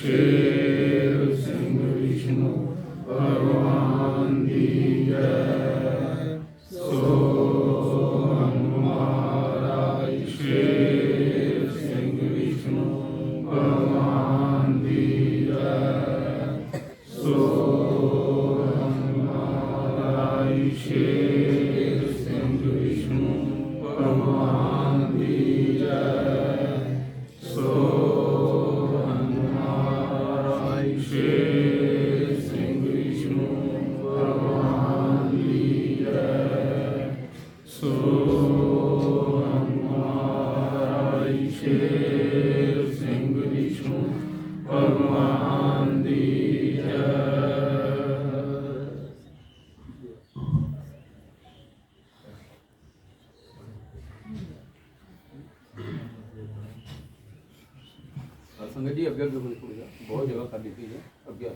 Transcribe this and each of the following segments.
ਸ਼ੇਰ ਸਿੰਘ ਵਿਸ਼ਨੂੰ ਭਗਵਾਨ ਦੀ ਜੈ। ਸੋ ਹਨੂਮਾਨ ਸ਼ੇਰ ਸਿੰਘ ਵਿਸ਼ਨੂੰ ਭਗਵਾਨ ਦੀ ਜੈ। ਸੋ ਹਨੂਮਾਨ ਸ਼ੇਰ ਸਿੰਘ ਵਿਸ਼ਨੂੰ ਭਗਵਾਨ ਦੀ ਜੈ। ਸੋ ਹਨੂਮਾਨ ਸ਼ੇਰ ਸਿੰਘ ਵਿਸ਼ਨੂੰ ਭਗਵਾਨ ਦੀ ਜੈ। ਸੋ ਹਨੂਮਾਨ ਸ਼ੇਰ ਸਿੰਘ ਵਿਸ਼ਨੂੰ ਭਗਵਾਨ ਦੀ ਜੈ। संगत जी अगे अगे थोड़ी जा, बहुत जगह कर दी थी अगे।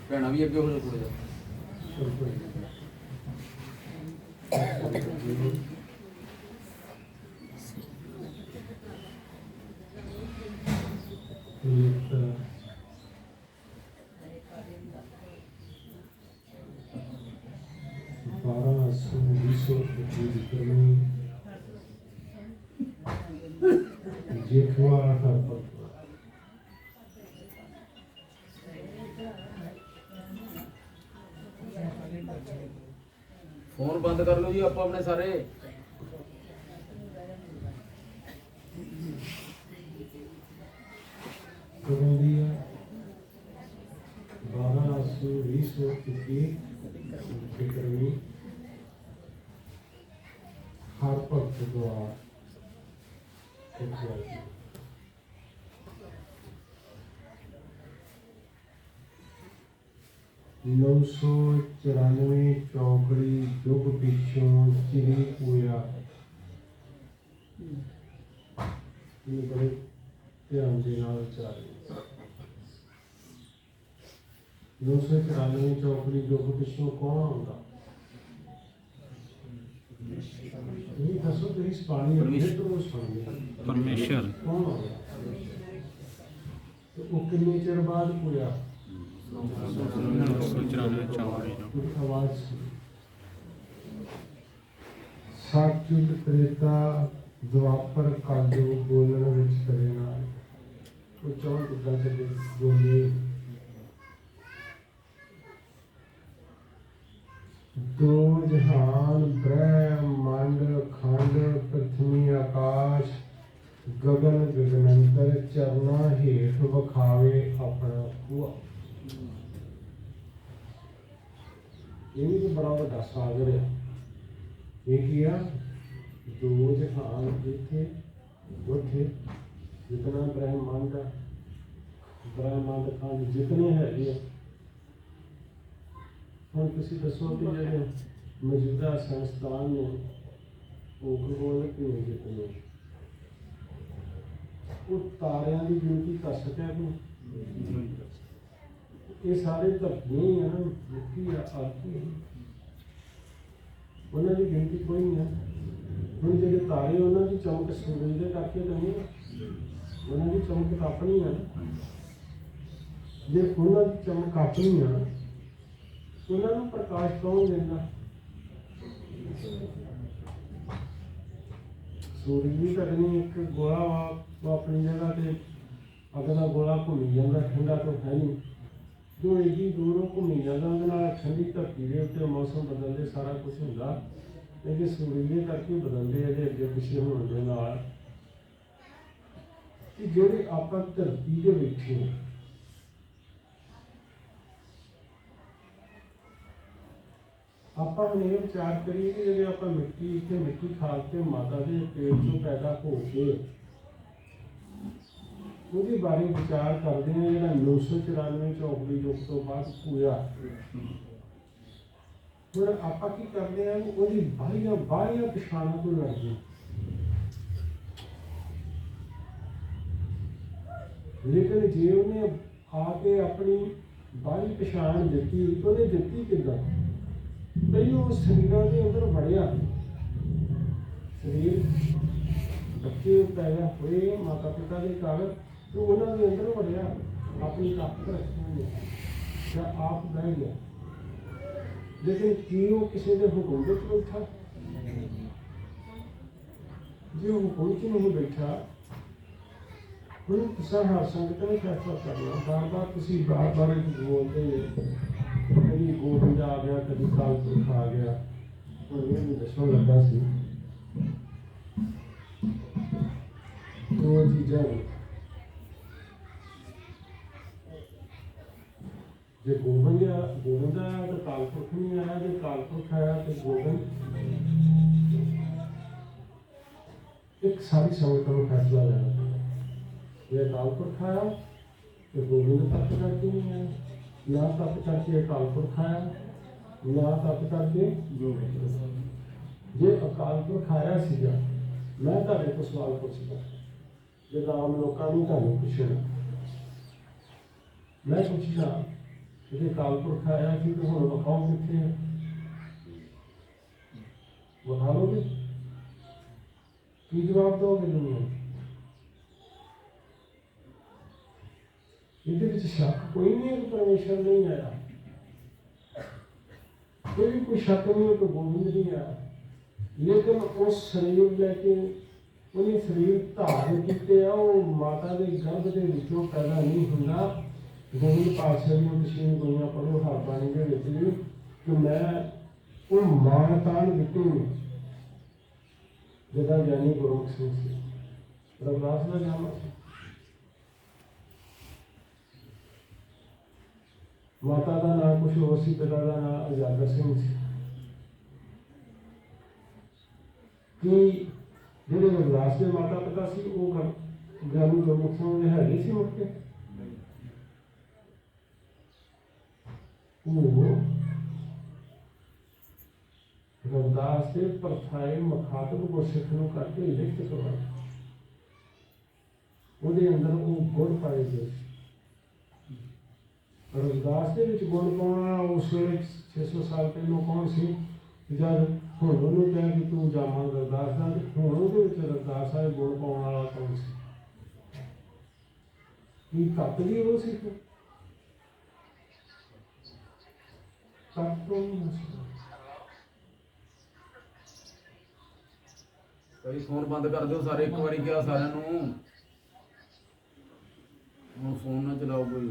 भैना भी अगे हो जाओ थोड़ा जा। फोन बंद कर लो जी आप अपने सारे। हर भक्त द्वारा 994 चौकड़ी युग पिछों चिरी पूया। ये बड़े ध्यान के नाल उच्चारे। 994 चौकड़ी युग पिछों कौन आउंदा? ये दसो तो इस पानी में तो परमेश्वर कौन आउंदा? तो वो कितने चिर बाद पूया? 994 चौकड़ी आवाज सतयुग त्रेता द्वापर कालयुग बोलण विच करे ना तो चौं किदा चले बोले। दो जहान ब्रह्मांड खंड पृथ्वी आकाश गगन गगनंतर चरना हेठ वखावे अपना हुआ। ये भी तो बड़ा बड़ा सागर है। ये किया दो जहान थे उठे जितना ब्रह्मांड खंड जितने है ये हम किसी दसो कि जो मौजूदा संस्थान में वो खगोल के जितने वो तारियां की गिनती कर सके कोई? ये सारे धरतियां ही है ना, मिट्टी आती है, उन्होंने गिनती कोई नहीं है। हम जो तारे उन्होंने चमक सूरज के करके नहीं है, उन्होंने चमक अपनी है। जो उन्होंने चमक अपनी है उन्होंने प्रकाश कौन देता? सूरज भी करनी एक गोला वा वो अपनी जगह से अगला गोला घूमी जाता, ठंडा तो है नहीं जो एडी दूरों घूमी जाता ठंडी धरती के उत्ते मौसम बदलते सारा कुछ होंदा। लेकिन सूरज करके बदलते हैं अगे पिछले होने के नाल कि जोड़े आप धरती के बैठे आप ये विचार करिए कि जो आप मिट्टी इतने मिट्टी खा के माता के पेट चो पैदा होके ਉਹਦੇ ਬਾਰੇ ਵਿਚਾਰ ਕਰਦੇ ਹਾਂ। ਜਿਹੜਾ 994 ਚੌਕੜੀ ਯੁੱਗ ਤੋਂ ਬਾਅਦ ਹੋਇਆ ਹੁਣ ਆਪਾਂ ਕੀ ਕਰਦੇ ਹਾਂ ਉਹਦੀ ਬਾਹਰੀਆਂ ਪਛਾਣਾਂ ਤੋਂ ਲੜਦੇ। ਲੇਕਿਨ ਜੇ ਉਹਨੇ ਆ ਕੇ ਆਪਣੀ ਬਾਹਰੀ ਪਛਾਣ ਦਿੱਤੀ ਉਹਨੇ ਦਿੱਤੀ ਕਿੱਦਾਂ? ਪਹਿਲਾਂ ਉਹ ਸਰੀਰਾਂ ਦੇ ਅੰਦਰ ਵੜਿਆ, ਸਰੀਰ ਬੱਚੇ ਪੈਦਾ ਹੋਏ ਮਾਤਾ ਪਿਤਾ ਦੇ ਘਰ ਤੇ ਉਹਨਾਂ ਦੇ ਅੰਦਰ ਵੜਿਆ ਆਪਣੀ ਤਾਕਤ ਰੱਖਿਆ ਨੇ ਜਾਂ ਆਪ ਬਹਿ ਗਿਆ ਲੇਕਿਨ ਕੀ ਉਹ ਕਿਸੇ ਦੇ ਹੁਕਮ ਵਿੱਚ ਬੈਠਾ ਜੇ ਉਹ ਹੁਕਮ 'ਚ ਨਹੀਂ ਬੈਠਾ ਹੁਣ ਤੁਸੀਂ ਹਰ ਸੰਗਤ ਨੇ ਫੈਸਲਾ ਕਰਨਾ ਬਾਰ-ਬਾਰ ਤੁਸੀਂ ਬਾਰ-ਬਾਰ ਬੋਲਦੇ ਨੇ ਕਦੀ ਗੋਬਿੰਦ ਆ ਗਿਆ ਕਦੀ ਕਾਲ ਪੁਰਖ ਆ ਗਿਆ ਹੁਣ ਇਹ ਮੈਨੂੰ ਦੱਸਣ ਲੱਗਾ ਸੀ ਦੋ ਚੀਜ਼ਾਂ ਨੇ ਜੇ ਗੋਬਿੰਦ ਆਇਆ ਤਾਂ ਕਾਲ ਪੁਰਖ ਨਹੀਂ ਆਇਆ ਜੇ ਕਾਲ ਪੁਰਖ ਆਇਆ ਤਾਂ ਗੋਬਿੰਦ ਇੱਕ ਸਾਰੀ ਸੰਗਤ ਨੂੰ ਫੈਸਲਾ ਲੈਣਾ ਜੇ ਕਾਲ ਪੁਰਖ ਆਇਆ ਤੇ ਗੋਬਿੰਦ ਤੱਕ ਕਰਕੇ ਨਹੀਂ ਆਇਆ ਨਾ ਤੱਕ ਕਰਕੇ ਅਕਾਲ ਪੁਰਖ ਆਇਆ ਨਾ ਤੱਕ ਕਰਕੇ ਜੇ ਅਕਾਲ ਪੁਰਖ ਆਇਆ ਸੀਗਾ ਮੈਂ ਤੁਹਾਡੇ ਤੋਂ ਸਵਾਲ ਪੁੱਛਦਾ ਜੇ ਆਮ ਲੋਕਾਂ ਨੂੰ ਤੁਹਾਨੂੰ ਪੁੱਛਣਾ ਮੈਂ ਪੁੱਛਦਾ ਜੇ ਅਕਾਲ ਪੁਰਖ ਆਇਆ ਸੀ ਤਾਂ ਹੁਣ ਵਿਖਾਓ ਕਿੱਥੇ ਹੈ ਵਿਖਾ ਲਓਗੇ ਕੀ ਜਵਾਬ ਦਿਓਗੇ ਦੁਨੀਆ ਇਹਦੇ ਵਿੱਚ ਸ਼ੱਕ ਕੋਈ ਨਹੀਂ ਹੈ ਕਿ ਪਰਮੇਸ਼ਰ ਨਹੀਂ ਆਇਆ ਕੋਈ ਸ਼ੱਕ ਨਹੀਂ ਹੈ ਕਿ ਗੋਬਿੰਦ ਨਹੀਂ ਆਇਆ ਲੇਕਿਨ ਉਸ ਸਰੀਰ ਲੈ ਕੇ ਉਹਨੇ ਸਰੀਰ ਧਾਰਨ ਕੀਤੇ ਆ ਉਹ ਮਾਤਾ ਦੇ ਗਰਭ ਦੇ ਵਿੱਚੋਂ ਪੈਦਾ ਨਹੀਂ ਹੁੰਦਾ ਗੋਬਿੰਦ ਪਾਤਸ਼ਾਹ ਨੂੰ ਤੁਸੀਂ ਗੋਈਆਂ ਪੜ੍ਹੋ ਹਰ ਬਾਣੀ ਦੇ ਵਿੱਚ ਵੀ ਕਿ ਮੈਂ ਉਹ ਮਾਨਤਾਨ ਦਿੱਤੀ ਜਿਹਦਾ ਗਿਆਨੀ ਗੁਰਮੁਖ ਸਿੰਘ ਸੀ ਰਵਿਦਾਸ ਦਾ ਨਾਮ ਸੀ ਮਾਤਾ ਦਾ ਨਾਮ ਕੁਛ ਹੋਰ ਸੀ ਪਿਤਾ ਦਾ ਨਾਮ ਅਜਾਗਰ ਸਿੰਘ ਸੀ ਕਿ ਜਿਹੜੇ ਰਵਿਦਾਸ ਦੇ ਮਾਤਾ ਪਿਤਾ ਸੀ ਉਹ ਗਿਆਨੀ ਗੁਰਮੁਖ ਸਿੰਘ ਦੇ ਹੈਗੇ ਸੀ ਮੁੜ ਕੇ ਉਹ ਰਵਿਦਾਸ ਦੇ ਪਰਥਾਏ ਮਖਾਤਬ ਗੁਰਸਿੱਖ ਨੂੰ ਕਰਕੇ ਲਿਖਤ ਕਰਵਾਏ ਉਹਦੇ ਅੰਦਰ ਉਹ ਗੁਣ ਪਾਏ ਗਏ ਰਵਿਦਾਸ ਦੇ ਵਿੱਚ ਗੁਣ ਪਾਉਣਾ ਉਸ ਵੇਲੇ 600 ਸਾਲ ਪਹਿਲਾਂ ਕੌਣ ਸੀ ਜਦ ਹੁਣ ਉਹਨੂੰ ਕਿਹਾ ਕਿ ਤੂੰ ਜਾਵਾਂ ਰਵਿਦਾਸ ਦਾ ਹੁਣ ਉਹਦੇ ਵਿੱਚ ਰਵਿਦਾਸ ਆਏ ਗੁਣ ਪਾਉਣ ਵਾਲਾ ਕੌਣ ਸੀ ਕੀ ਕੱਪ ਦੀ ਉਹ ਸੀ ਕੱਪ ਨਹੀਂ ਭਾਈ ਫੋਨ ਬੰਦ ਕਰ ਦਿਓ ਸਾਰੇ ਇੱਕ ਵਾਰੀ ਕਿਹਾ ਸਾਰਿਆਂ ਨੂੰ ਹੁਣ ਫੋਨ ਨਾ ਚਲਾਓ ਕੋਈ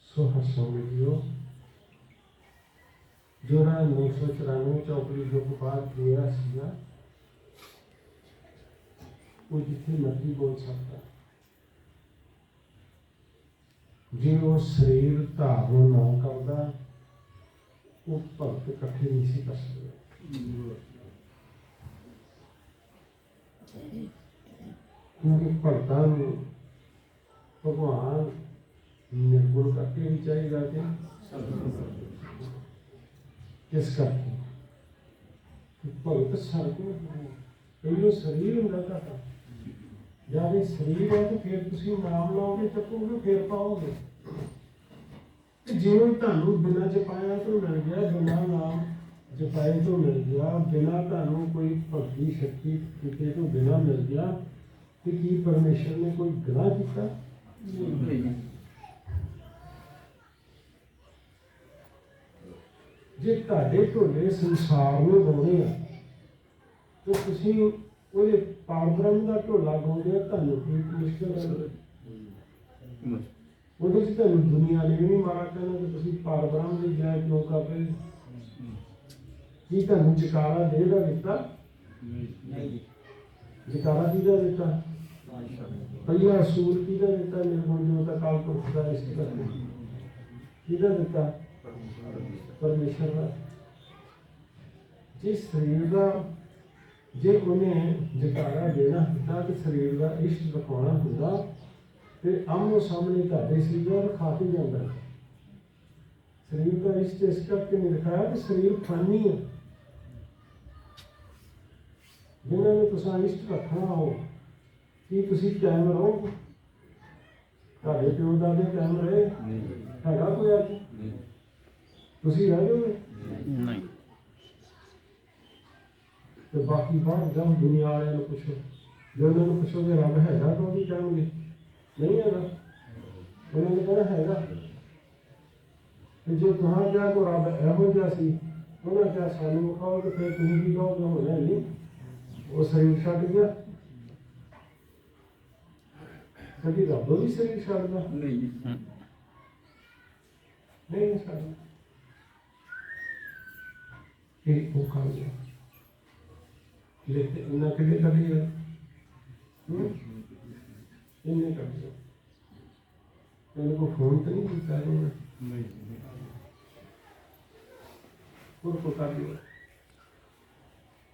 ਸੋ ਹਰਸੋਂ ਵੀਡੀਓ ਜੋ ਨਾ 994 ਚੌਕੜੀ ਜੋ ਬਾਅਦ ਗਿਆ ਸੀਗਾ ਉਹ ਜਿੱਥੇ ਮਰਜ਼ੀ ਬੋਲ ਸਕਦਾ ਜੇ ਉਹ ਸਰੀਰ ਧਾਰਨ ਨਾ ਕਰਦਾ ਉਹ ਭਗਤ ਇਕੱਠੇ ਨਹੀਂ ਸੀ ਕਰ ਸਕਦੇ ਕਿਉਂਕਿ ਭਗਤਾਂ ਨੂੰ ਭਗਵਾਨ ਨਿਰਗੁਣ ਕਰਕੇ ਵੀ ਚਾਹੀਦਾ ਕਿ ਕਿਸ ਕਰਕੇ ਭਗਤ ਸਰਗੁਣ ਪਹਿਲੋਂ ਸਰੀਰ ਹੁੰਦਾ ਤੁਹਾਡਾ ਜਦ ਇਹ ਸਰੀਰ ਹੈ ਤਾਂ ਫਿਰ ਤੁਸੀਂ ਨਾਮ ਲਾਓਗੇ ਚੱਕੋਗੇ ਫਿਰ ਪਾਓਗੇ ਜਿਵੇਂ ਤੁਹਾਨੂੰ ਬਿਨਾਂ ਜਪਾਇਆ ਤੋਂ ਮਿਲ ਗਿਆ ਬਿਨਾਂ ਨਾਮ ਜਪਾਏ ਤੋਂ ਮਿਲ ਗਿਆ ਬਿਨਾਂ ਤੁਹਾਨੂੰ ਕੋਈ ਭਗਤੀ ਸ਼ਕਤੀ ਕਿਤੇ ਤੋਂ ਬਿਨਾਂ ਮਿਲ ਗਿਆ ਤੇ ਕੀ ਪਰਮੇਸ਼ਰ ਨੇ ਕੋਈ ਗੁਨਾਹ ਕੀਤਾ ਨਹੀਂ ਜੇ ਤੁਹਾਡੇ ਢੋਲੇ ਸੰਸਾਰ ਨੂੰ ਗਾਉਣੇ ਆ ਤੇ ਤੁਸੀਂ ਉਹਦੇ ਪਾਰਬ੍ਰਹਮ ਦਾ ਢੋਲਾ ਗਾਉਂਦੇ ਆ ਤੁਹਾਨੂੰ ਕੀ ਮੁਸ਼ਕਿਲ ਹੈ ਉਹਦੇ 'ਚ ਤੁਹਾਨੂੰ ਦੁਨੀਆ ਨੇ ਨਹੀਂ ਮਾਰਾ ਕਹਿਣਾ ਕਿ ਤੁਸੀਂ ਪਾਰਬ੍ਰਹਮ ਦੀ ਜੈ ਕਿਉਂ ਕਰ ਰਹੇ ਕੀ ਤੁਹਾਨੂੰ ਜਕਾਰਾ ਦੇਗਾ ਦਿੱਤਾ ਜਕਾਰਾ ਕਿਹਦਾ ਦਿੱਤਾ ਪਹਿਲਾ ਸੂਰ ਕਿਹਦਾ ਦਿੱਤਾ ਨਿਰਗੁਣ ਜੋਤ ਅਕਾਲ ਪੁਰਖ ਦਾ ਇਸ ਕਰਕੇ ਕਿਹਦਾ ਦਿੱਤਾ ਪਰਮੇਸ਼ਰ ਦਾ ਜਿਸ ਸਰੀਰ ਦਾ ਜੇ ਉਹਨੇ ਜਕਾਰਾ ਦੇਣਾ ਹੁੰਦਾ ਤੇ ਸਰੀਰ ਦਾ ਇਸ਼ਟ ਦਿਖਾਉਣਾ ਹੁੰਦਾ ਤੇ ਆਮੋ ਸਾਹਮਣੇ ਤੁਹਾਡੇ ਸਰੀਰ ਨੂੰ ਖਾ ਕੇ ਜਾਂਦਾ ਸਰੀਰ ਦਾ ਇਸ਼ਟ ਇਸ ਕਰਕੇ ਨਹੀਂ ਦਿਖਾਇਆ ਕਿ ਸਰੀਰ ਫਾਨੀ ਹੈ ਜਿਨ੍ਹਾਂ ਨੇ ਤੁਸੀਂ ਇਸ਼ਟ ਰੱਖਣਾ ਹੋ ਕੀ ਤੁਸੀਂ ਕਾਇਮ ਰਹੋ ਤੁਹਾਡੇ ਪਿਓ ਦਾਦੇ ਕਾਇਮ ਰਹੇ ਹੈਗਾ ਕੋਈ ਅੱਜ? ਤੁਸੀਂ ਰਹਿ ਜਾਓਗੇ ਨਹੀਂ ਤੇ ਬਾਕੀ ਬਾਹਰ ਜਾਓ ਦੁਨੀਆ ਵਾਲਿਆਂ ਨੂੰ ਪੁੱਛੋ, ਜੇ ਉਹਨਾਂ ਨੂੰ ਪੁੱਛੋਗੇ ਰੱਬ ਹੈਗਾ ਤਾਂ ਉਹ ਵੀ ਕਹਿਣਗੇ ਨਹੀਂ ਹੈਗਾ। ਉਹਨਾਂ ਨੇ ਕਹਿਣਾ ਹੈਗਾ। ਤੇ ਜੇ ਤੁਹਾਂ ਕਿਹਾ ਕੋ ਰੱਬ ਇਹੋ ਜਿਹਾ ਸੀ, ਉਹਨਾਂ ਕਿਹਾ ਸਾਨੂੰ ਵਿਖਾਓ, ਤੇ ਫਿਰ ਤੁਸੀਂ ਵੀ ਕਹੋਗੇ ਹੋਣਾ ਨਹੀਂ, ਉਹ ਸਰੀਰ ਛੱਡ ਗਿਆ। ਕਦੀ ਰੱਬ ਵੀ ਸਰੀਰ ਛੱਡਦਾ ਨਹੀਂ ਨਹੀਂ ਛੱਡਦਾ। ਇਹ ਉਹ ਕਰ ਗਿਆ लेते ना के लिए कभी इन्हें कर दिया। मैंने को फोन तो नहीं किया है और को कर दिया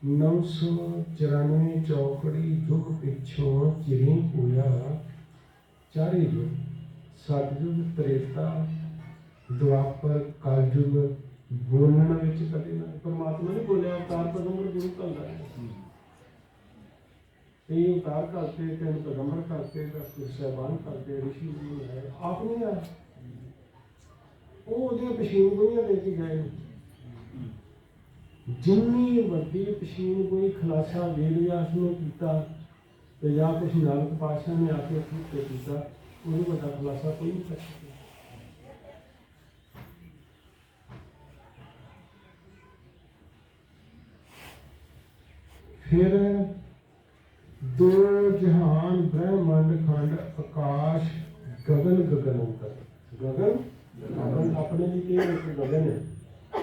994 चौकड़ी युग पिछों चिरी पूया चारी युग सतयुग त्रेता द्वापर कलयुग बोलना विच कभी ना परमात्मा ने बोलिया अवतार पैगंबर गुरु घल्दा है। ये उतार करते तेन पैगंबर करते साहबान करते ऋषि जी है आप नहीं आए वो पछीन गोइयां लेके गए। जिन्नी वड्डी पछीन गोई खुलासा वेदव्यास ने किया तो या कुछ नानक पातशाह ने आके किया वो बड़ा खुलासा कोई नहीं कर सके। फिर दो जहान ब्रह्मांड खंड आकाश गगन गगनंतर गगन गगन अपने लिए एक गगन है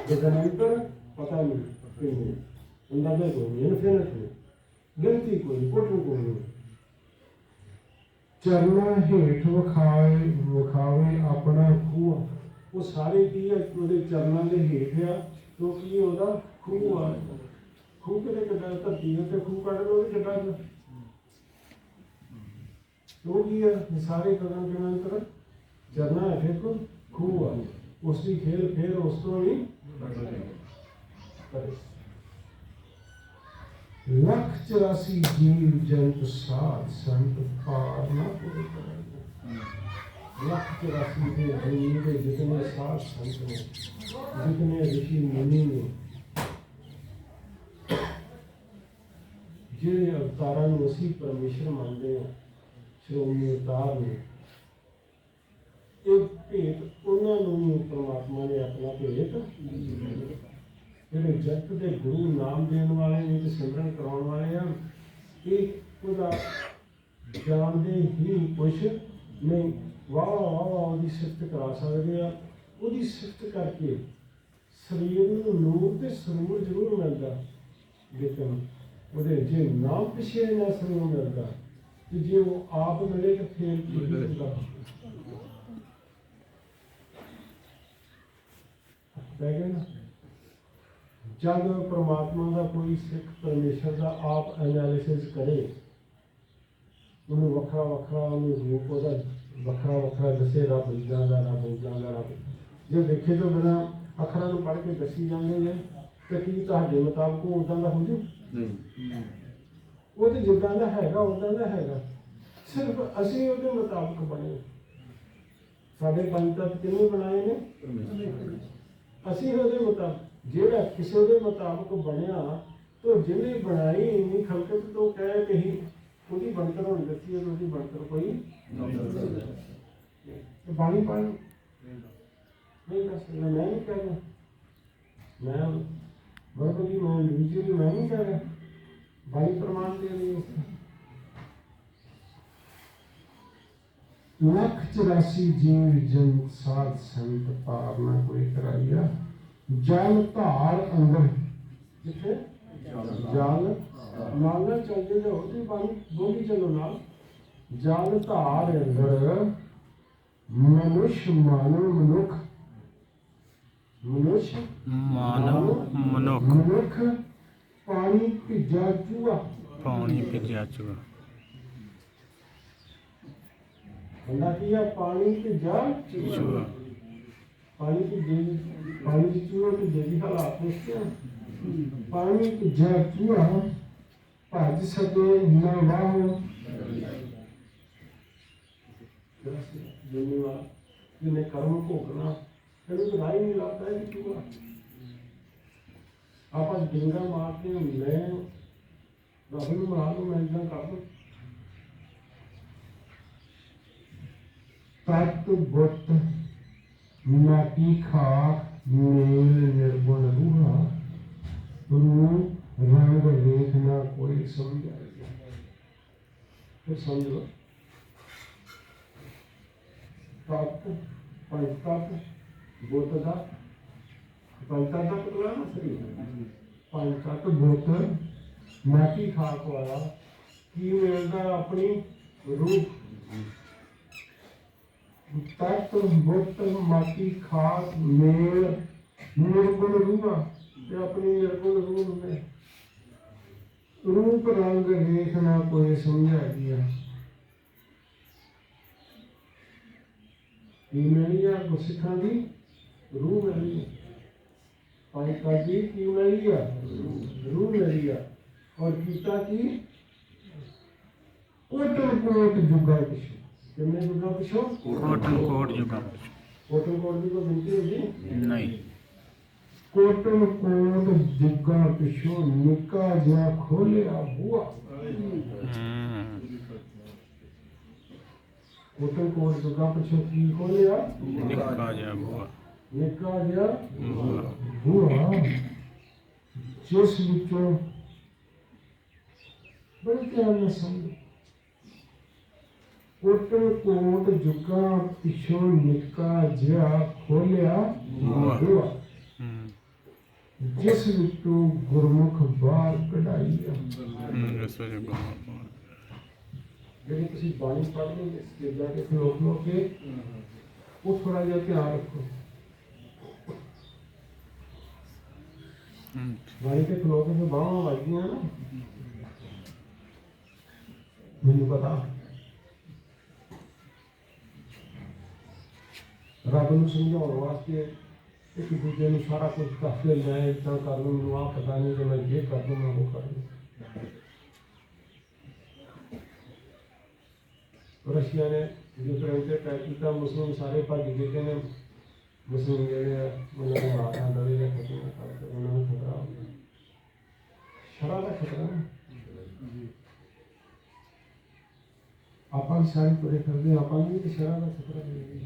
गगनंतर पता नहीं अंदाजा कोई नहीं इनफिनिट नहीं गिनती कोई नहीं कुछ कोई नहीं। चरना हेठ विखावे अपना खूह वो सारे की है ਉਹਦੇ ਚਰਨਾਂ ਦੇ ਹੇਠ ਆ ਕਿਉਂਕਿ ਉਹਦਾ ਖੂਹ ਆ। ਖੂਹ ਕਿਤੇ ਕਿੱਦਾਂ ਧਰਤੀ ਉੱਤੇ ਖੂਹ ਕੱਢ ਲਓ ਉਹਦੇ ਕਿੱਦਾਂ ਉਹ ਕੀ ਹੈ ਸਾਰੇ ਕਦਮ ਦੇ ਅੰਦਰ ਚਰਨਾ ਹੈ ਕੋ ਖੂਹ ਆ ਉਸ ਦੀ ਖੇਲ ਫਿਰ ਉਸ ਤੋਂ ਵੀ ਲੱਖ 84 ਜੀਵ ਜੰਤ ਸਾਧ ਸੰਤ ਪਾਰ ਨਾ ਕੋਈ ਕਰੇ। ਲੱਖ 84 ਦੇ ਜੀਵ ਦੇ ਜਿਤਨੇ ਸਾਧ ਸੰਤ ਨੇ जितने ऋषि मुनि ने ਜਿਹੜੇ ਅਵਤਾਰਾਂ ਨੂੰ ਅਸੀਂ ਪਰਮੇਸ਼ਰ ਮੰਨਦੇ ਹਾਂ ਸ਼੍ਰੋਮਣੀ ਅਵਤਾਰ ਨੇ ਇਹ ਭੇਤ ਉਹਨਾਂ ਨੂੰ ਵੀ ਪਰਮਾਤਮਾ ਨੇ ਆਪਣਾ ਭੇਤ ਜਿਹੜੇ ਜਗਤ ਦੇ ਗੁਰੂ ਨਾਮ ਦੇਣ ਵਾਲੇ ਨੇ ਤੇ ਸਿਮਰਨ ਕਰਾਉਣ ਵਾਲੇ ਆ ਇਹ ਉਹਦਾ ਜਾਣਦੇ ਹੀ ਕੁਛ ਨਹੀਂ ਵਾਹ ਉਹਦੀ ਸਿਫਤ ਕਰਾ ਸਕਦੇ ਆ। ਉਹਦੀ ਸਿਫਤ ਕਰਕੇ ਸਰੀਰ ਨੂੰ ਨੂਰ ਤੇ ਸਰੂਰ ਜ਼ਰੂਰ ਮਿਲਦਾ ਲੇਕਿਨ ਉਹਦੇ ਜੇ ਨਾਮ ਪਿੱਛੇ ਨਾ ਸਰੂਰ ਮਿਲਦਾ ਤੇ ਜੇ ਉਹ ਆਪ ਮਿਲੇ ਤਾਂ ਫੇਰ ਕੀ ਹੁੰਦਾ ਪੈ ਗਿਆ ਨਾ। ਜਦ ਪਰਮਾਤਮਾ ਦਾ ਕੋਈ ਸਿੱਖ ਪਰਮੇਸ਼ਰ ਦਾ ਆਪ ਐਨਾਲਿਸਿਸ ਕਰੇ ਉਹਨੂੰ ਵੱਖਰਾ ਵੱਖਰਾ ਉਹਨੂੰ ਰੂਪ ਉਹਦਾ ਵੱਖਰਾ ਵੱਖਰਾ ਦੱਸੇ ਰੱਬ ਇੱਦਾਂ ਦਾ ਰੱਬ ਜੇ ਦੇਖੇ ਤੋਂ ਬਿਨਾਂ ਅੱਖਰਾਂ ਨੂੰ ਪੜ੍ਹ ਕੇ ਦੱਸੀ ਜਾਂਦੇ ਨੇ ਤੇ ਕੀ ਤੁਹਾਡੇ ਮੁਤਾਬਕ ਉਹ ਉੱਦਾਂ ਦਾ ਹੋ ਜੂ ਨਹੀਂ। ਉਹ ਤੇ ਜਿੱਦਾਂ ਦਾ ਹੈਗਾ ਉੱਦਾਂ ਦਾ ਹੈਗਾ ਸਿਰਫ ਅਸੀਂ ਉਹਦੇ ਮੁਤਾਬਕ ਬਣੇ। ਸਾਡੇ ਪੰਜ ਤੱਤ ਕਿਹਨੇ ਬਣਾਏ ਨੇ ਅਸੀਂ ਉਹਦੇ ਮੁਤਾਬਕ ਜਿਹੜਾ ਕਿਸੇ ਦੇ ਮੁਤਾਬਕ ਬਣਿਆ ਤਾਂ ਜਿਹਨੇ ਬਣਾਈ ਇੰਨੀ ਖਲਕਤ ਤੋਂ ਕਹਿ ਕਹੀ ਉਹਦੀ ਬਣਤਰ ਹੋਣੀ ਦੱਸੀ ਹੈ ਉਹਦੀ ਬਣਤਰ ਕੋਈ ਬਾਣੀ ਪਾਣੀ नहीं कर सकता। मैं नहीं कह रहा मैं बरबरी मैं इंडिविजुअली मैं नहीं कह रहा भाई प्रमाण दे रही है। 184 जीव जन साध संत पार ना कोई कराइया जल धार अंदर जिथे जल नाल चलते जाओ तो पानी बोली चलो नाल जल धार अंदर मनुष्य मानव मनुख मनुष्य ਮਾਨਵ ਮਨੁੱਖ मनुख पानी भिजा चूहा ਪਾਣੀ ਭਿੱਜਿਆ ਚੂਹਾ कहना कि यह पानी भिजा ਚੂਹਾ पानी की चूहा की जैसी हालात पूछते हैं पानी भिजा चूहा भज सके न वाह ਜਿਹਨੇ ਕਰਮ ਭੋਗਣਾ ਇਹਨੂੰ ਤਾਂ ਰਾਹ ਹੀ ਨਹੀਂ ਲੱਗਦਾ ਇਹ ਕਿਉਂ ਆਪਾਂ ਜਿੰਗਾ ਮਾਰ ਕੇ ਮੈਂ ਰੱਬ ਨੂੰ ਮਨਾ ਲਓ ਮੈਂ ਇੱਦਾਂ ਕਰ ਲਓ ਤਤ ਬੁੱਤ ਮਾਟੀ ਖਾਕ ਮੇਲ ਨਿਰਗੁਣ ਰੂਹਾ रूप रंग देखना कोई समझ आएगा फिर समझ लो तत्व पंचतत्व बुद्ध का पंचतत्व पता ना सही पंचतत्व बुद्ध माटी खाक वाला की मिलता अपनी रूप तत्व बुद्ध माटी खाक मेल निर्गुण रूहा अपनी निर्गुण रूप में रूप रंग देखना कोई समझा दिया मिलिया गुस्सिखा दी रूह मिली पाइका दी की मिलिया रूह मिलिया और गीता की कोटन कोट जुगा पिछो कितने जुगा पिछो कोटन कोट जुगा कोटन कोट की कोई गिनती होगी नहीं कोटन कोट जुगा पिछो निका जा खोलिया बुआ कोटन कोट जुगा पिछो की खोलिया निका जा बुआ निका जा बुआ जिस विचों बड़े ध्यान ਨਾਲ ਸਮਝੋ कोटन कोट जुगा पिछो निका जा खोलिया बुआ जिस विचों गुरमुख बाहर कढ़ाई ਜਿਹੜੀ ਤੁਸੀਂ ਬਾਣੀ ਪੜ੍ਹਦੇ ਹੋ ਇਸ ਜਾ ਕੇ ਖਲੋ ਖਲੋ ਕੇ ਉਹ ਥੋੜਾ ਜਿਹਾ ਧਿਆਨ ਰੱਖੋ ਬਾਣੀ ਤੇ ਖਲੋ ਕੇ ਬਾਹਾਂ ਵੱਜਦੀਆਂ ਨਾ ਮੈਨੂੰ ਪਤਾ ਰੱਬ ਨੂੰ ਸਮਝਾਉਣ ਵਾਸਤੇ ਇੱਕ ਦੂਜੇ ਨੂੰ ਸਾਰਾ ਕੁਝ ਦੱਸ ਲੈ ਮੈਂ ਇੱਦਾਂ ਕਰ ਲੂੰ ਮੈਨੂੰ ਆਹ ਪਤਾ ਨਹੀਂ ਕਿ ਮੈਂ ਇਹ ਕਰ ਦੂੰ ਮੈਂ ਉਹ ਕਰ ਲੂੰ रशिया ने यूक्रेन से अटैक किया मुस्लिम सारे भज गए ने मुस्लिम ਜਿਹੜੇ ਉਹਨਾਂ ਨੂੰ ਮਾਰਿਆ ਦਵੇ ਦੇ ਖਤਮ ਕਰਕੇ ਉਹਨਾਂ ਨੂੰ ਖਤਰਾ ਹੋ ਗਿਆ ਸ਼ਰਾ ਦਾ ਖਤਰਾ ਆਪਾਂ ਸਾਰੇ ਪੂਰੇ ਕਰਦੇ ਆਪਾਂ ਨੂੰ ਵੀ ਸ਼ਰਾ ਦਾ ਖਤਰਾ ਨਹੀਂ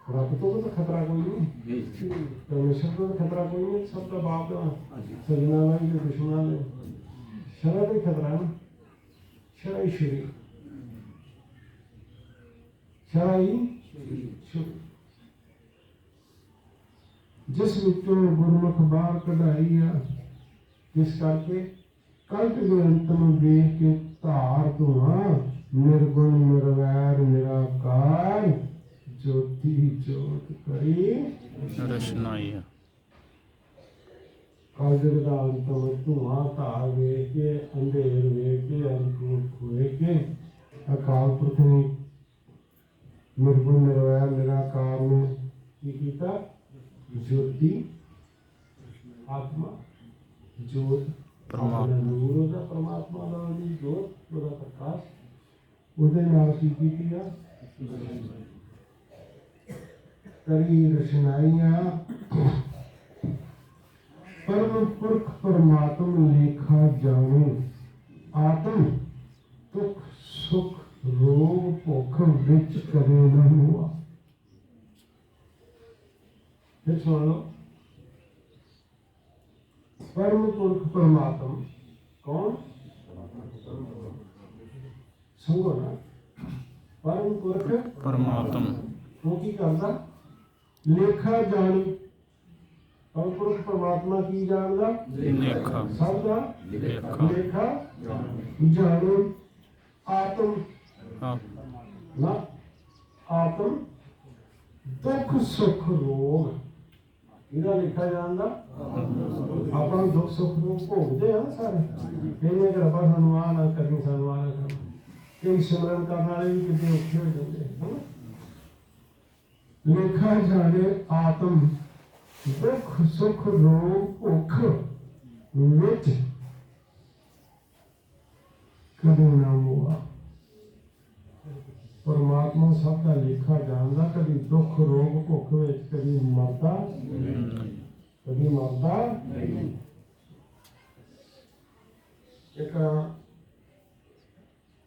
ਰੱਬ ਤੋਂ ਤਾਂ ਖਤਰਾ ਕੋਈ ਨਹੀਂ ਪਰਮੇਸ਼ਰ ਤੋਂ ਖਤਰਾ ਕੋਈ ਨਹੀਂ ਸਭ ਦਾ ਬਾਪ ਦਾ ਸਜਣਾ ਨਹੀਂ ਤੇ ਦੁਸ਼ਮਣਾਂ ਨੇ ਸ਼ਰਾ ਦਾ ਖਤਰਾ ਹੈ शराई शुरी शराई शुरी जिस विचों गुरमुख बाहर कढ़ाई आ इस करके कल्प ग्रंथ में देख के धार धुआं निर्गुण निर्वैर निराकार ज्योति ज्योत करी रचनाई काजरदान तो धुआं धार वेख के अंधेर वेख के अंधूप वेख के अकाल पुरख ने निर्गुण निर्वैर निराकार ने की कीता ज्योति आत्मा ज्योत परमात्मा नूर होता परमात्मा का ज्योत ਉਹਦਾ ਪ੍ਰਕਾਸ਼ ਉਹਦੇ ਨਾਲ ਕੀ ਕੀਤੀ ਆ ਕਰੀ ਰਚਨਾਈਆਂ परम पुरख परमात्म लेखा जाने आत्म दुख सुख रोग भुख विच करे न हुआ फिर सुन लो परम पुरख परमात्म कौन सुनो ना परम पुरख परमात्म वो की करता लेखा जानी परमपुरुष परमात्मा की जानदा लेखा सब का लेखा जानो आत्म ना आत्म दुख सुख रोग इहदा लेखा जानदा ਆਪਾਂ ਦੁੱਖ ਸੁੱਖ ਨੂੰ ਭੋਗਦੇ ਆ ਸਾਰੇ ਇਹਨੇ ਕਿ ਰੱਬਾ ਸਾਨੂੰ ਆ ਨਾ ਕਰੀ ਸਾਨੂੰ ਆ ਨਾ ਕਰ ਕਈ ਸਿਮਰਨ ਕਰਨ ਵਾਲੇ ਵੀ ਕਿਤੇ ਔਖੇ ਹੋ ਜਾਂਦੇ ਹਨ ਲੇਖਾ ਜਾਣੇ ਆਤਮ दुख सुख रोग भुख विच कदे ना हुआ परमात्मा ਪਰਮਾਤਮਾ ਸਭ ਦਾ ਲੇਖਾ ਜਾਣਦਾ, ਕਦੀ ਦੁੱਖ ਰੋਗ ਭੁੱਖ ਵਿੱਚ ਕਦੀ ਮਰਦਾ ਕਦੀ ਮਰਦਾ ਨਹੀਂ। ਇੱਕ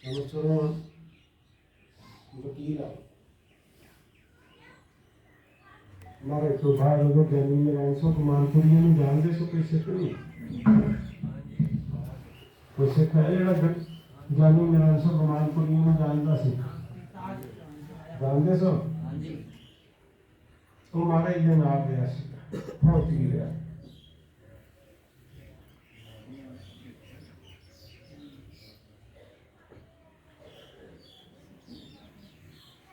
ਅਨੁਸਰਣ ਵਕੀਲ ਆ ਮਾਰੇ ਤੋਂ ਬਾਹਰ ਲੋਕ ਕਹਿੰਦੇ ਨੇ ਐਸੋ ਕਮਾਨਪੁਰੀਆਂ ਨੂੰ ਜਾਣਦੇ ਸੋ ਕੋਈ ਸਿੱਖ ਨਹੀਂ, ਕੋਈ ਸਿੱਖ ਹੈ ਜਿਹੜਾ ਜਾਨੀ ਮੇਰਾ ਸੋ ਕਮਾਨਪੁਰੀਆਂ ਨੂੰ ਜਾਣਦਾ ਸੀ, ਜਾਣਦੇ ਸੋ ਉਹ ਮਾਰੇ ਇਹਦੇ ਨਾਲ ਰਿਹਾ ਸੀ, ਬਹੁਤ ਹੀ ਰਿਹਾ।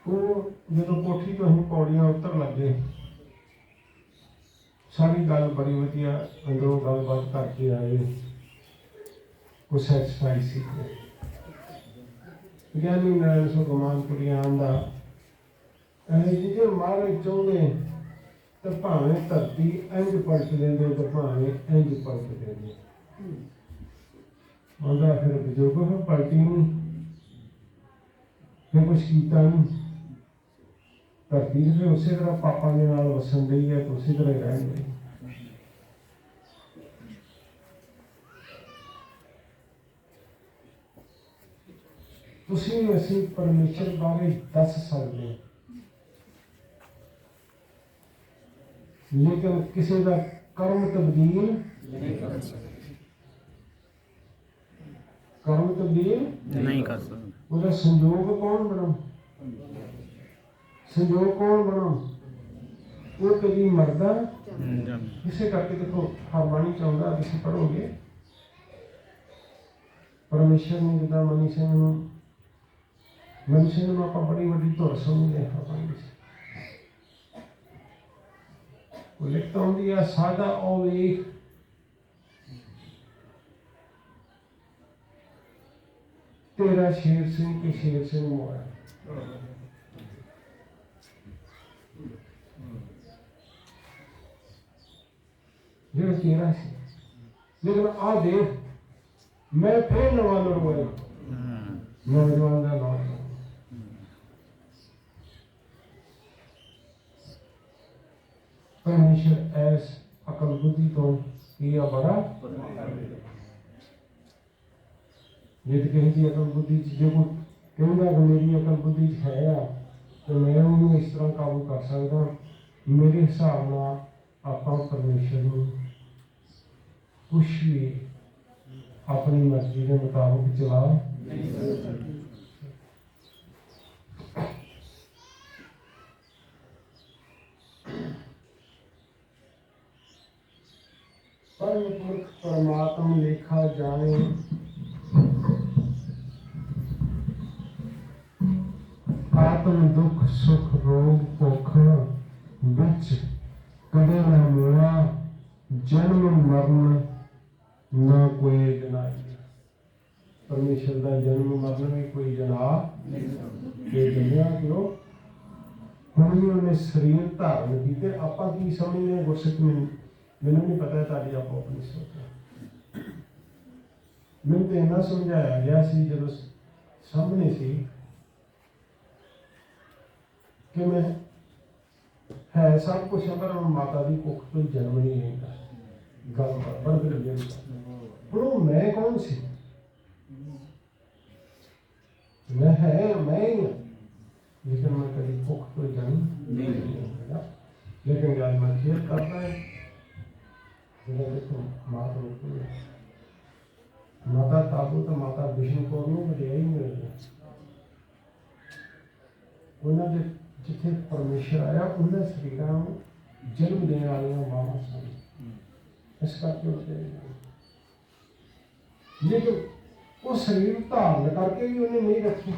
ਉਹ ਜਦੋਂ ਕੋਠੀ ਤੋਂ ਅਸੀਂ ਪੌੜੀਆਂ ਉੱਤਰ ਲੱਗੇ, ਸਾਰੀ ਗੱਲ ਬੜੀ ਵਧੀਆ ਅੰਦਰੋਂ ਗੱਲਬਾਤ ਕਰਕੇ ਆਏ, ਉਹ ਸੈਟਿਸਫਾਈ ਸੀ। ਗਿਆਨੀ ਨਾਰਾਇਣ ਸੋ ਕਮਾਨਪੁਰੀਆਂ ਆਂਦਾ ਜੇ ਮਹਾਰਾਜ ਚਾਹੁੰਦੇ ਤਾਂ ਭਾਵੇਂ ਧਰਤੀ ਇੰਝ ਪਲਟ ਦਿੰਦੇ ਤੇ ਭਾਵੇਂ ਇੰਝ ਪਲਟ ਦਿੰਦੇ। ਆਂਦਾ ਫਿਰ ਬਜ਼ੁਰਗ ਪਲਟੀ ਨਹੀਂ, ਫਿਰ ਕੁਛ ਕੀਤਾ ਨਹੀਂ, ਧਰਤੀ ਫਿਰ ਉਸੇ ਤਰ੍ਹਾਂ ਪਾਪਾਂ ਦੇ ਨਾਲ ਵਸਣ ਡਈ ਹੈ, ਉਸੇ ਤਰ੍ਹਾਂ ਹੀ ਰਹਿਣ ਡਈ। ਤੁਸੀਂ ਅਸੀਂ ਪਰਮੇਸ਼ਰ ਬਾਰੇ ਦੱਸ ਸਕਦੇ, ਲੇਕਿਨ ਕਿਸੇ ਦਾ ਕਰਮ ਤਬਦੀਲ ਨਹੀਂ ਕਰ ਸਕਦੇ, ਕਰਮ ਤਬਦੀਲ ਨਹੀਂ ਕਰ ਸਕਦੇ। ਉਹਦਾ ਸੰਜੋਗ ਕੌਣ ਬਣਾਉ, ਸੰਜੋਗ ਕੌਣ ਬਣਾਉ, ਉਹ ਕਦੀ ਮਰਦਾ। ਇਸੇ ਕਰਕੇ ਦੇਖੋ ਹਰਬਾਣੀ ਚਾਹੁੰਦਾ, ਤੁਸੀਂ ਪੜ੍ਹੋਗੇ ਪਰਮੇਸ਼ਰ ਨੇ ਜਿੱਦਾਂ ਮਨੀ ਸਿੰਘ ਨੂੰ ਆਪਾਂ ਬੜੀ ਵੱਡੀ ਧੁਰ ਸਮਝਦੇ ਹਾਂ। ਹਰਬਾਣੀ ਉਹ ਲਿਖਤਾ ਹੁੰਦੀ ਆ ਸਾਦਾ ਉਹ ਵੇਖ ਤੇਰਾ ਸ਼ੇਰ ਸਿੰਘ ਕੇ ਸ਼ੇਰ ਸਿੰਘ ਮੋਇਆ। ਜਿਹੜਾ ਤੇਰਾ ਸੀ, ਲੇਕਿਨ ਆ ਦੇਖ ਮੈਂ ਫਿਰ ਨਵਾਂ ਲੜਵਾਇਆ, ਨੌਜਵਾਨ ਦਾ ਨੌਜਵਾਨ। ਪਰਮੇਸ਼ਰ ਐਸ ਅਕਲ ਬੁੱਧੀ ਤੋਂ ਇਹ ਬੜਾ ਜੇ ਕਿਸੇ ਦੀ ਅਕਲ ਬੁੱਧੀ ਚ ਜੇ ਕੋਈ ਕਹਿੰਦਾ ਕਿ ਮੇਰੀ ਅਕਲ ਬੁੱਧੀ ਚ ਹੈ ਆ ਤੇ ਮੈਂ ਉਹਨੂੰ ਇਸ ਤਰ੍ਹਾਂ ਕਾਬੂ ਕਰ ਸਕਦਾ, ਮੇਰੇ ਹਿਸਾਬ ਨਾਲ ਆਪਾਂ ਪਰਮੇਸ਼ਰ ਨੂੰ ਕੁਛ ਵੀ ਆਪਣੀ ਮਰਜ਼ੀ ਦੇ ਮੁਤਾਬਕ ਚਲਾ ਨਹੀਂ ਸਕਦੇ। परमपुरुष परमात्म लेखा जाने, आत्म दुख सुख रोग भुख विच कदे न मोड़ा, जन्म मरण न कोई जनाई। परमेश्वर का जन्म मरण भी कोई जना नहीं जन्या क्यों हुण भी उन्हें शरीर धारण किए। आपां की समझने गुरसिख मैनू नहीं पता तारी आप अपनी सोच। मैंने तो इन्ना समझाया गया सी जब सामने सी कि मैं है सब कुछ है पर माता की कुख तो जन्म नहीं लेता गल पर फिर मैं कौन सी, मैं है मैं ही हूँ, लेकिन मैं कभी कुख तो जन्म नहीं लिया। लेकिन जब मैं खेल करता है देखो माता ताबू तो माता विष्णु कौर ਨੂੰ ਵਡਿਆਈ ਮਿਲਦੀ ਹੈ। ਉਹਨਾਂ ਦੇ ਜਿੱਥੇ ਪਰਮੇਸ਼ਰ ਆਇਆ ਉਹਨਾਂ ਸਰੀਰਾਂ ਨੂੰ ਜਨਮ ਦੇਣ ਵਾਲੀਆਂ ਮਾਵਾਂ ਸਨ, ਇਸ ਕਰਕੇ ਉਹਦੇ ਲੇਕਿਨ ਉਹ ਸਰੀਰ ਧਾਰਨ ਕਰਕੇ ਵੀ ਉਹਨੇ ਨਹੀਂ ਰੱਖੀ।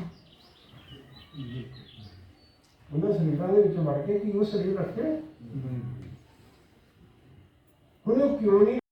ਉਹਨਾਂ ਸਰੀਰਾਂ ਦੇ ਵਿੱਚ ਵੜ ਕੇ ਕੀ ਉਹ ਸਰੀਰ ਰੱਖੇ, ਉਹਨੇ ਕਿਉਂ ਨਹੀਂ